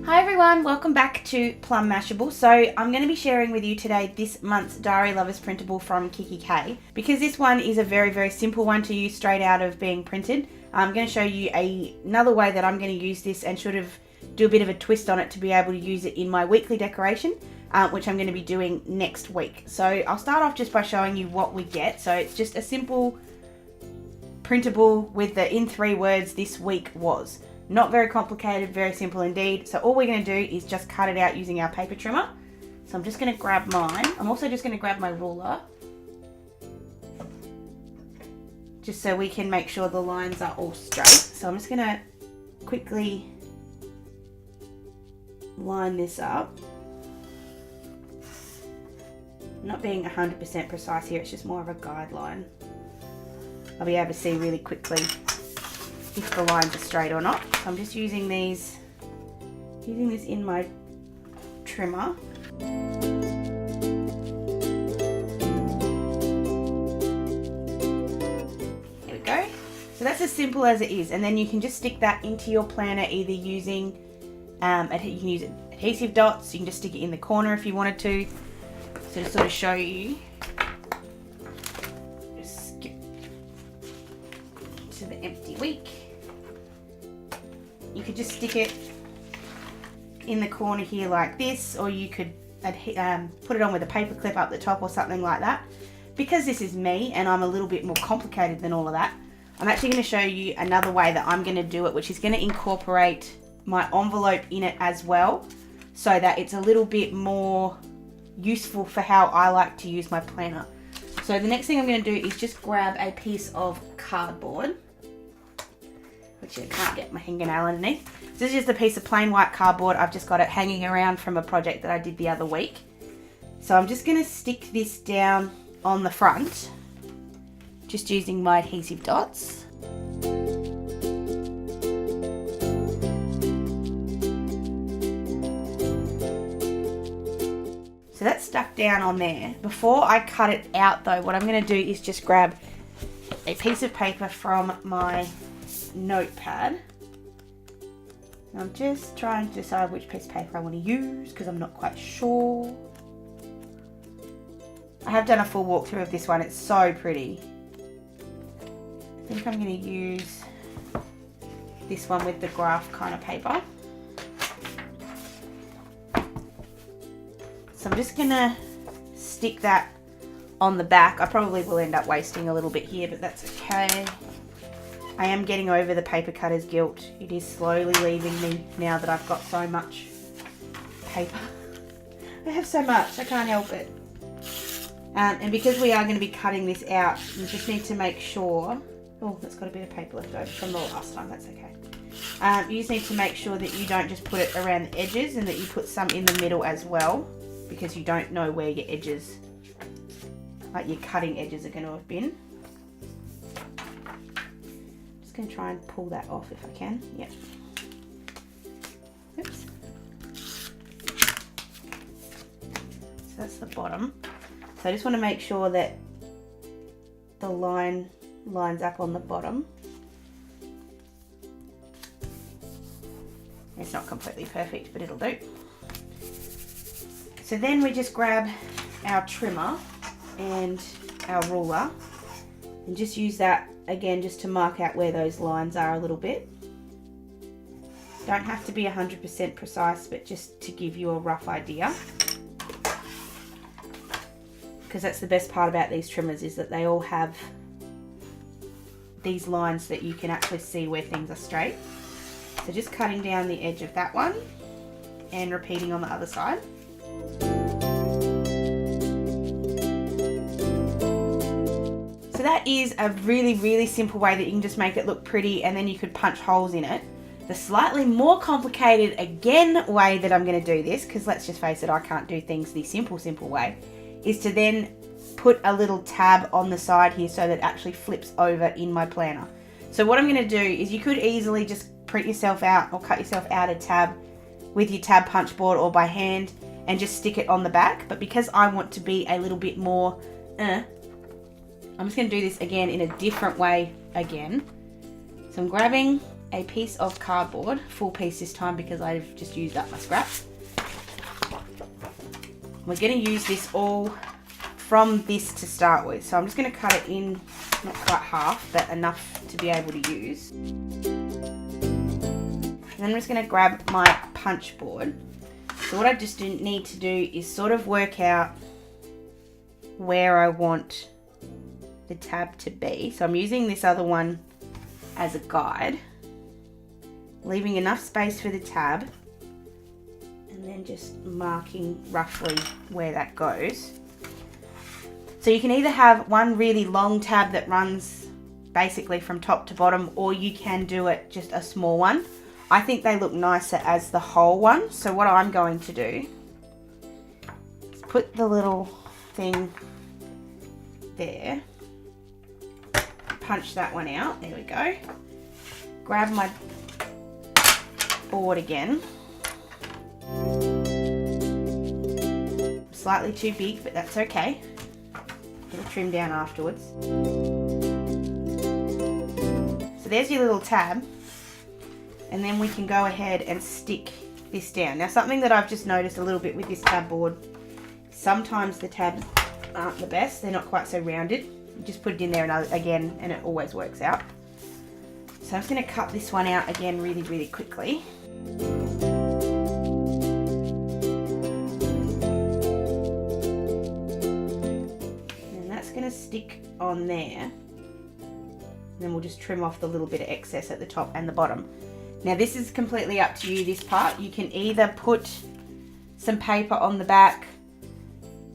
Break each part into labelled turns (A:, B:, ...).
A: Hi everyone, welcome back to Plum Mashable. So I'm going to be sharing with you today this month's Diary Lovers printable from kikki.k. Because this one is a very simple one to use straight out of being printed. I'm going to show you another way that I'm going to use this and sort of do a bit of a twist on it to be able to use it in my weekly decoration, which I'm going to be doing next week. So I'll start off just by showing you what we get. So it's just a simple printable with the in 3 words this week was. Not very complicated, very simple indeed. So all we're going to do is just cut it out using our paper trimmer. So I'm just going to grab mine. I'm also just going to grab my ruler, just so we can make sure the lines are all straight. So I'm just going to quickly line this up. Not being 100% precise here, it's just more of a guideline. I'll be able to see really quickly if the lines are straight or not. So I'm just using this in my trimmer. Here we go. So that's as simple as it is, and then you can just stick that into your planner either using, you can use adhesive dots, you can just stick it in the corner if you wanted to. So to sort of show you, just skip to the empty week. You could just stick it in the corner here like this, or you could put it on with a paper clip up the top or something like that. Because this is me and I'm a little bit more complicated than all of that, I'm actually going to show you another way that I'm going to do it, which is going to incorporate my envelope in it as well, so that it's a little bit more useful for how I like to use my planner. So the next thing I'm going to do is just grab a piece of cardboard, which I can't get my fingernail underneath. So this is just a piece of plain white cardboard. I've just got it hanging around from a project that I did the other week. So I'm just going to stick this down on the front, just using my adhesive dots. So that's stuck down on there. Before I cut it out though, what I'm going to do is just grab a piece of paper from my notepad. I'm just trying to decide which piece of paper I want to use because I'm not quite sure. I have done a full walkthrough of this one. It's so pretty. I think I'm going to use this one with the graph kind of paper. So I'm just going to stick that on the back. I probably will end up wasting a little bit here, but that's okay. I am getting over the paper cutter's guilt. It is slowly leaving me now that I've got so much paper. I have so much, I can't help it. And because we are going to be cutting this out, you just need to make sure, oh, that's got a bit of paper left over from the last time, that's okay. You just need to make sure that you don't just put it around the edges and that you put some in the middle as well, because you don't know where your edges, like your cutting edges, are going to have been. Going to try and pull that off if I can. Yep. Oops. So that's the bottom. So I just want to make sure that the line lines up on the bottom. It's not completely perfect, but it'll do. So then we just grab our trimmer and our ruler and just use that again just to mark out where those lines are a little bit. Don't have to be 100% precise, but just to give you a rough idea, because that's the best part about these trimmers, is that they all have these lines that you can actually see where things are straight. So just cutting down the edge of that one and repeating on the other side. So that is a really simple way that you can just make it look pretty, and then you could punch holes in it. The slightly more complicated, again, way that I'm going to do this, because let's just face it, I can't do things the simple way, is to then put a little tab on the side here so that it actually flips over in my planner. So what I'm going to do is, you could easily just print yourself out or cut yourself out a tab with your tab punch board or by hand and just stick it on the back. But because I want to be a little bit more I'm just going to do this again in a different way again. So I'm grabbing a piece of cardboard, full piece this time because I've just used up my scraps. We're going to use this all from this to start with. So I'm just going to cut it in, not quite half, but enough to be able to use. And then I'm just going to grab my punch board. So what I just need to do is sort of work out where I want the tab to be. So I'm using this other one as a guide, leaving enough space for the tab, and then just marking roughly where that goes. So you can either have one really long tab that runs basically from top to bottom, or you can do it just a small one. I think they look nicer as the whole one. So what I'm going to do is put the little thing there, punch that one out, there we go. Grab my board again. Slightly too big, but that's okay. It'll trim down afterwards. So there's your little tab. And then we can go ahead and stick this down. Now, something that I've just noticed a little bit with this tab board, sometimes the tabs aren't the best. They're not quite so rounded. You just put it in there again and it always works out. So I'm just going to cut this one out again really, really quickly. And that's going to stick on there. And then we'll just trim off the little bit of excess at the top and the bottom. Now this is completely up to you, this part. You can either put some paper on the back,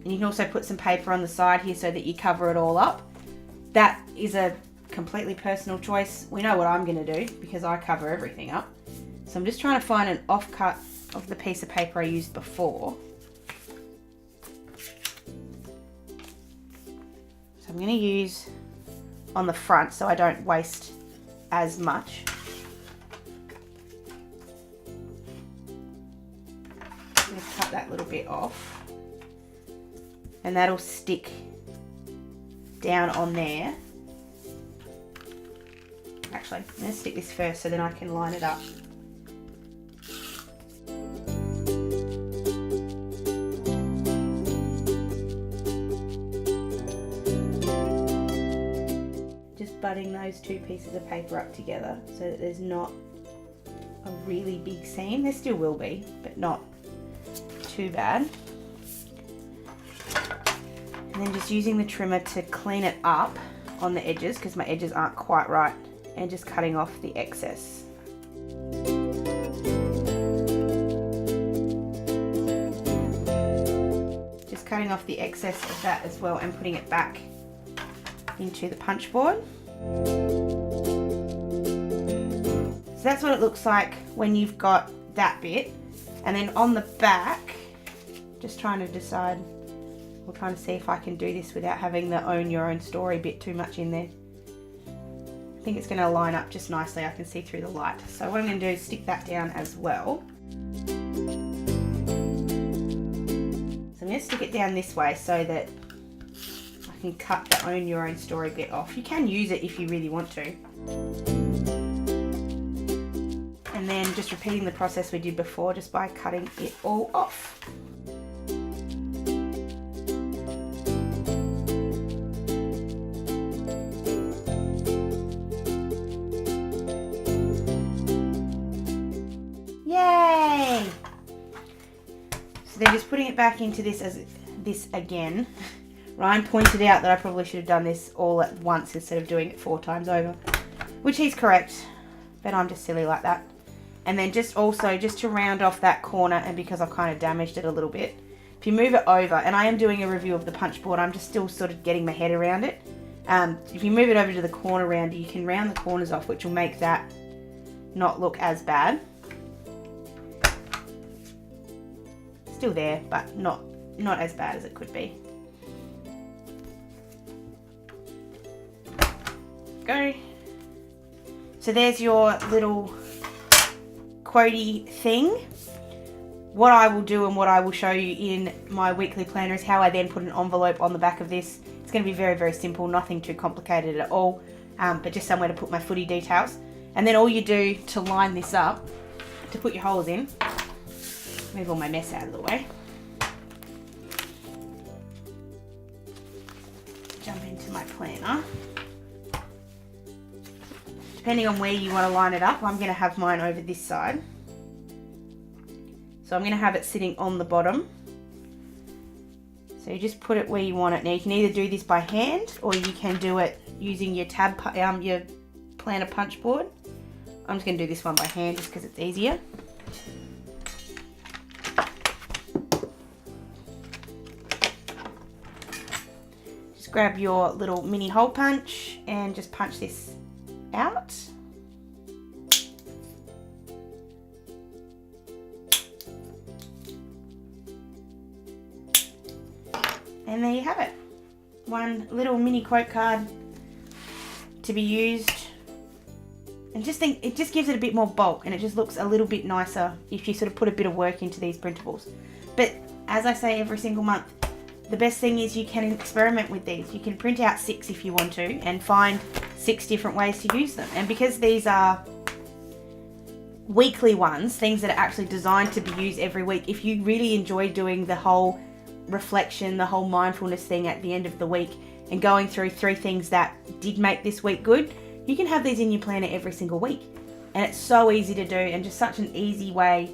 A: and you can also put some paper on the side here so that you cover it all up. That is a completely personal choice. We know what I'm going to do because I cover everything up. So I'm just trying to find an offcut of the piece of paper I used before. So I'm going to use on the front so I don't waste as much. I'm going to cut that little bit off, and that'll stick down on there. Actually, I'm going to stick this first so then I can line it up. Just butting those two pieces of paper up together so that there's not a really big seam. There still will be, but not too bad. And then just using the trimmer to clean it up on the edges because my edges aren't quite right, and just cutting off the excess. Just cutting off the excess of that as well and putting it back into the punch board. So that's what it looks like when you've got that bit. And then on the back, just trying to decide, we're trying to see if I can do this without having the own your own story bit too much in there. I think it's going to line up just nicely. I can see through the light. So what I'm going to do is stick that down as well. So I'm going to stick it down this way so that I can cut the own your own story bit off. You can use it if you really want to. And then just repeating the process we did before just by cutting it all off. Yay! So then just putting it back into this as this again. Ryan pointed out that I probably should have done this all at once instead of doing it 4 times over, which he's correct, but I'm just silly like that. And then just also, just to round off that corner, and because I've kind of damaged it a little bit, if you move it over, and I am doing a review of the punch board, I'm just still sort of getting my head around it. If you move it over to the corner rounder, you can round the corners off, which will make that not look as bad. Still there, but not as bad as it could be. Go. So there's your little quotey thing. What I will do and what I will show you in my weekly planner is how I then put an envelope on the back of this. It's going to be very, very simple, nothing too complicated at all, but just somewhere to put my footy details. And then all you do to line this up, to put your holes in, move all my mess out of the way. Jump into my planner. Depending on where you want to line it up, I'm going to have mine over this side. So I'm going to have it sitting on the bottom. So you just put it where you want it. Now you can either do this by hand or you can do it using your your planner punch board. I'm just going to do this one by hand just because it's easier. Just grab your little mini hole punch and just punch this out. And there you have it. One little mini quote card to be used. And just think, it just gives it a bit more bulk and it just looks a little bit nicer if you sort of put a bit of work into these printables. But as I say every single month, the best thing is you can experiment with these. You can print out 6 if you want to and find 6 different ways to use them. And because these are weekly ones, things that are actually designed to be used every week, if you really enjoy doing the whole reflection, the whole mindfulness thing at the end of the week and going through 3 things that did make this week good, you can have these in your planner every single week. And it's so easy to do and just such an easy way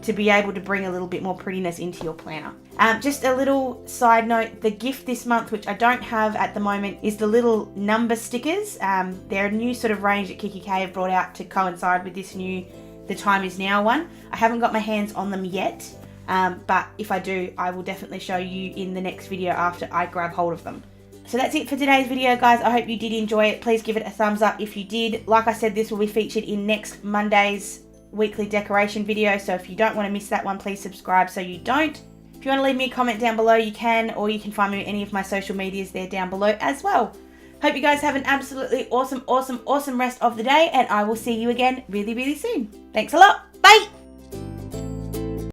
A: to be able to bring a little bit more prettiness into your planner. Just a little side note, the gift this month, which I don't have at the moment, is the little number stickers. They're a new sort of range that kikki.k have brought out to coincide with this new The Time Is Now one. I haven't got my hands on them yet, but if I do, I will definitely show you in the next video after I grab hold of them. So that's it for today's video, guys. I hope you did enjoy it. Please give it a thumbs up if you did. Like I said, this will be featured in next Monday's weekly decoration video, so if you don't want to miss that one, please subscribe so you don't. If you want to leave me a comment down below, you can, or you can find me on any of my social medias there down below as well. Hope you guys have an absolutely awesome rest of the day, and I will see you again really soon. Thanks a lot.